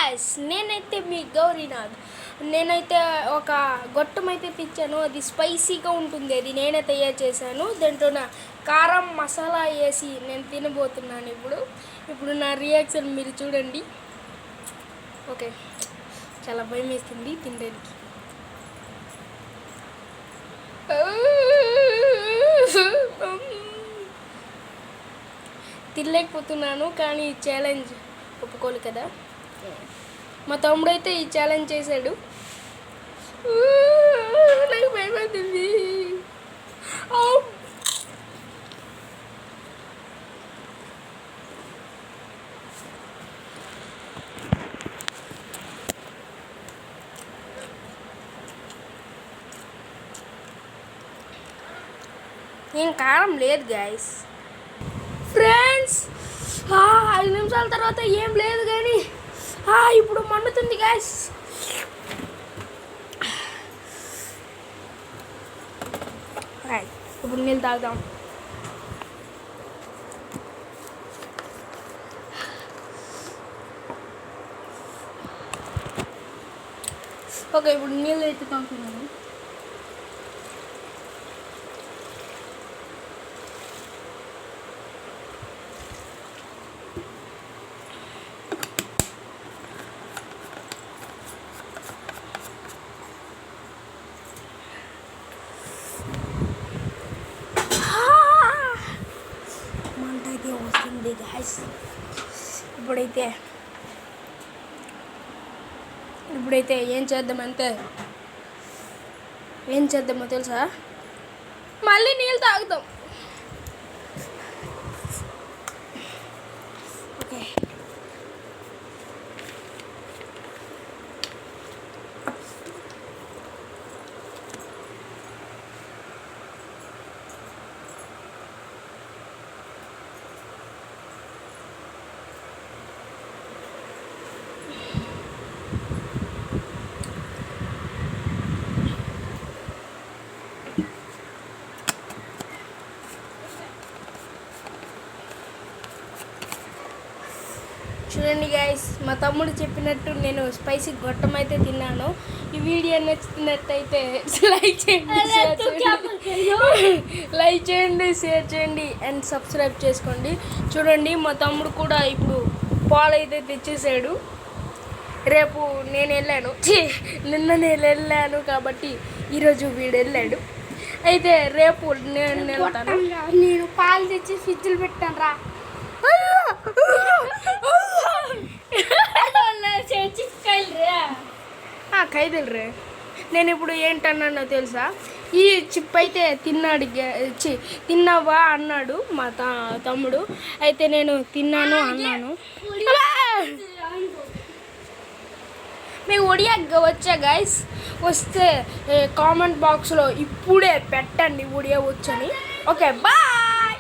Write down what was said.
Guys, నేనైతే మీ గౌరీనాథ్. నేనైతే ఒక గొట్టం అయితే తెచ్చాను. అది స్పైసీగా ఉంటుంది. అది నేనే తయారు చేశాను. దాంట్లో నా కారం మసాలా వేసి నేను తినబోతున్నాను. ఇప్పుడు నా రియాక్షన్ మీరు చూడండి. ఓకే, చాలా భయం వేస్తుంది తినడానికి. తినలేకపోతున్నాను, కానీ ఈ ఛాలెంజ్ ఒప్పుకోలు కదా. మా తమ్ముడు అయితే ఈ ఛాలెంజ్ చేశాడు. నాకు భయపడుతుంది. ఏం కారం లేదు గాయస్. ఫ్రెండ్స్, 5 నిమిషాల తర్వాత ఏం లేదు, కానీ ఇప్పుడు మండుతుంది గాయస్. ఇప్పుడు నీళ్ళు తాగుదాం. ఓకే, ఇప్పుడు నీళ్ళు అయితే తాగుతున్నాను. వస్తుంది గాయస్. ఇప్పుడైతే ఏం చేద్దామో తెలుసా? మళ్ళీ నీళ్ళు తాగుతాం. ఓకే, చూడండి గాయస్, మా తమ్ముడు చెప్పినట్టు నేను స్పైసీ గొట్టం అయితే తిన్నాను. ఈ వీడియో నచ్చినట్టయితే లైక్ చేయండి, షేర్ చేయండి అండ్ సబ్స్క్రైబ్ చేసుకోండి. చూడండి, మా తమ్ముడు కూడా ఇప్పుడు పాలు అయితే తెచ్చేసాడు. రేపు నిన్న నేను వెళ్ళాను కాబట్టి ఈరోజు వీడు వెళ్ళాడు. అయితే రేపు నేను వెళ్తాను. నేను పాలు తెచ్చి ఫ్రిడ్జ్లో పెట్టాను రా. ఖైదులు రే. నేను ఇప్పుడు ఏంటన్నానో తెలుసా? ఈ చిప్ అయితే తిన్నావా అన్నాడు మా తమ్ముడు. అయితే నేను తిన్నాను అన్నాను. మీకు ఒడియా వచ్చా గాయస్? వస్తే కామెంట్ బాక్స్లో ఇప్పుడే పెట్టండి ఒడియా వచ్చని. Okay, bye.